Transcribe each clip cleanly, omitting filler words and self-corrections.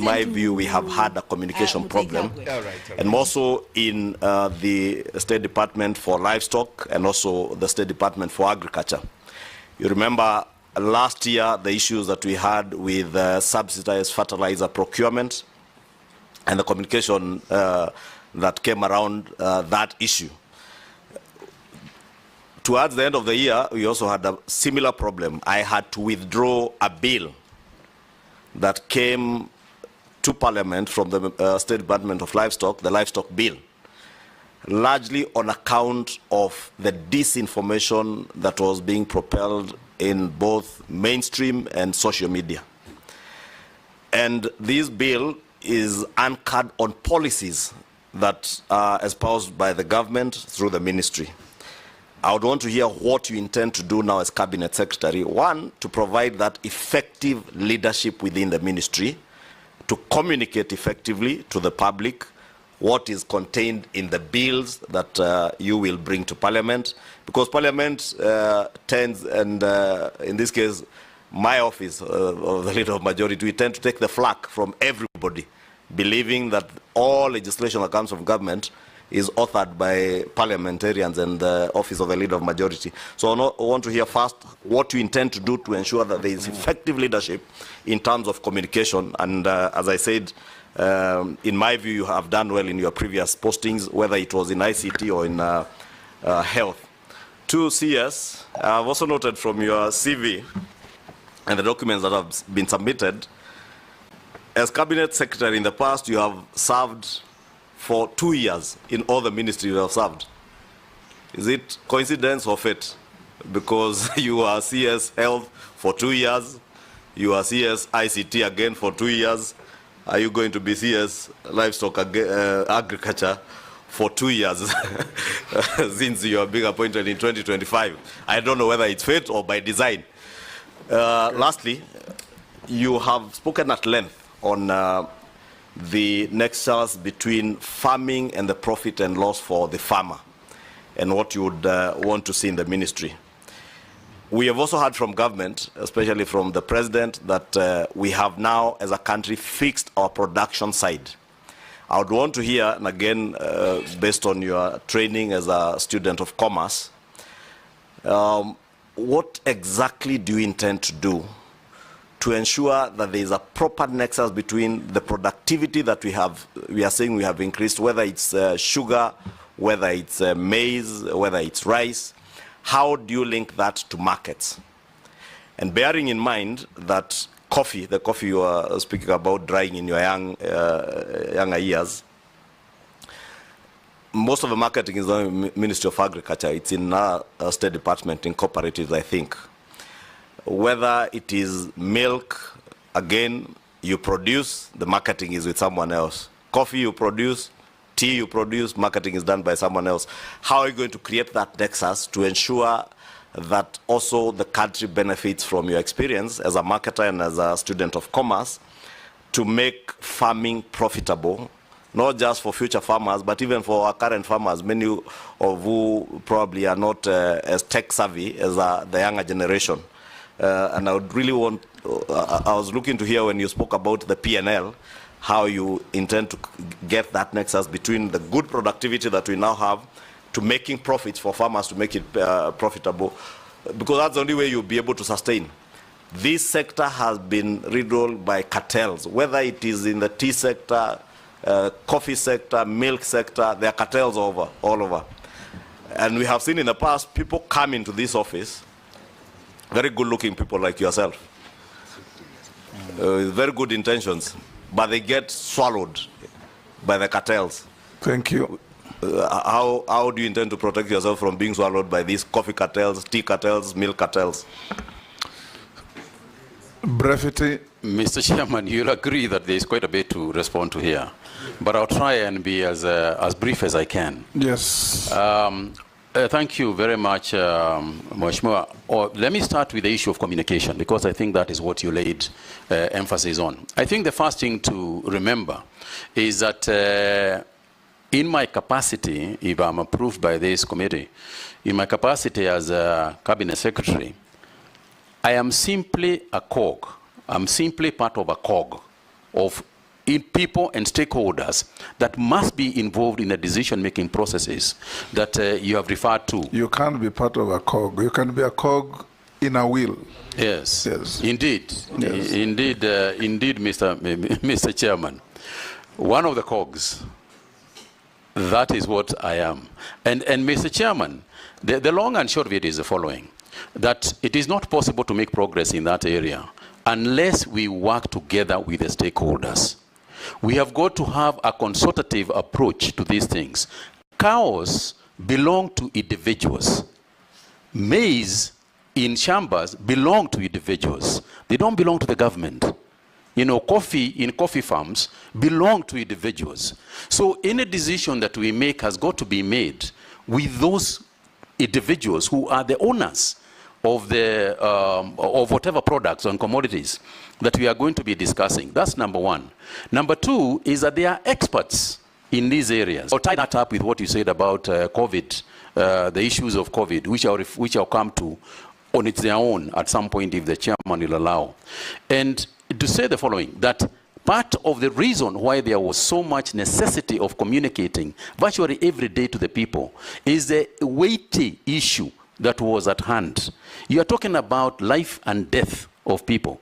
In my view, we have had a communication problem, and more so in the State Department for Livestock and also the State Department for Agriculture. You remember last year the issues that we had with subsidized fertilizer procurement and the communication that came around that issue. Towards the end of the year, we also had a similar problem. I had to withdraw a bill that came to Parliament from the State Department of Livestock, the livestock bill, largely on account of the disinformation that was being propelled in both mainstream and social media. And this bill is anchored on policies that are espoused by the government through the ministry. I would want to hear what you intend to do now as Cabinet Secretary. One, to provide that effective leadership within the ministry, to communicate effectively to the public what is contained in the bills that you will bring to Parliament, because Parliament tends, and in this case, my office of the Leader of Majority, we tend to take the flak from everybody, believing that all legislation that comes from government is authored by parliamentarians and the office of the Leader of Majority. So I want to hear first what you intend to do to ensure that there is effective leadership in terms of communication. And as I said, in my view, you have done well in your previous postings, whether it was in ICT or in health. To CS, I've also noted from your CV and the documents that have been submitted, as Cabinet Secretary in the past, you have served for 2 years in all the ministries you have served. Is it coincidence or fate? Because you are CS Health for 2 years, you are CS ICT again for 2 years. Are you going to be CS Livestock Agriculture for 2 years since you are being appointed in 2025? I don't know whether it's fate or by design. Lastly, you have spoken at length on the nexus between farming and the profit and loss for the farmer and what you would want to see in the ministry. We have also heard from government, especially from the president, that we have now as a country fixed our production side. I would want to hear, and again, based on your training as a student of commerce, what exactly do you intend to do to ensure that there is a proper nexus between the productivity that we are saying we have increased, whether it's sugar, whether it's maize, whether it's rice. How do you link that to markets? And bearing in mind that coffee, the coffee you are speaking about drying in your younger years, most of the marketing is on the Ministry of Agriculture. It's in our State Department, in cooperatives, I think. Whether it is milk, again, you produce, the marketing is with someone else. Coffee you produce, tea you produce, marketing is done by someone else. How are you going to create that nexus to ensure that also the country benefits from your experience as a marketer and as a student of commerce to make farming profitable, not just for future farmers, but even for our current farmers, many of who probably are not as tech savvy as the younger generation. And I would really want, I was looking to hear when you spoke about the P&L, how you intend to get that nexus between the good productivity that we now have to making profits for farmers to make it profitable, because that's the only way you'll be able to sustain. This sector has been riddled by cartels, whether it is in the tea sector, coffee sector, milk sector, there are cartels all over. And we have seen in the past people come into this office, very good-looking people like yourself, with very good intentions, but they get swallowed by the cartels. Thank you. How do you intend to protect yourself from being swallowed by these coffee cartels, tea cartels, milk cartels? Brevity. Mr. Chairman, you'll agree that there is quite a bit to respond to here, but I'll try and be as brief as I can. Yes. Thank you very much, Mheshimiwa. Let me start with the issue of communication, because I think that is what you laid emphasis on. I think the first thing to remember is that in my capacity, if I'm approved by this committee, in my capacity as a Cabinet Secretary, I am simply a cog. I'm simply part of a cog of in people and stakeholders that must be involved in the decision-making processes that you have referred to. You can't be part of a cog. You can be a cog in a wheel. Yes, Yes. Indeed. Yes. Indeed, Mr. Chairman. One of the cogs, that is what I am. And Mr. Chairman, the long and short of it is the following, that it is not possible to make progress in that area unless we work together with the stakeholders. We have got to have a consultative approach to these things. Cows belong to individuals. Maize in chambers belong to individuals. They don't belong to the government. You know, coffee in coffee farms belong to individuals. So any decision that we make has got to be made with those individuals who are the owners of the of whatever products and commodities that we are going to be discussing. That's number one. Number two is that they are experts in these areas. I'll tie that up with what you said about COVID, the issues of COVID, which I'll come to on its own at some point if the chairman will allow. And to say the following, that part of the reason why there was so much necessity of communicating virtually every day to the people is the weighty issue that was at hand. You are talking about life and death of people.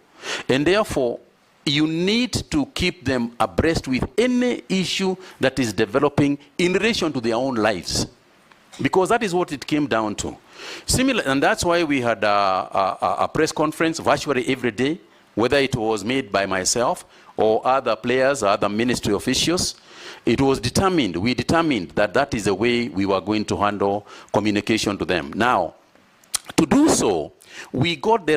And therefore, you need to keep them abreast with any issue that is developing in relation to their own lives. Because that is what it came down to. Similar, and that's why we had a press conference virtually every day, whether it was made by myself or other players or other ministry officials. It was determined, we determined that that is the way we were going to handle communication to them. Now, to do so, we got the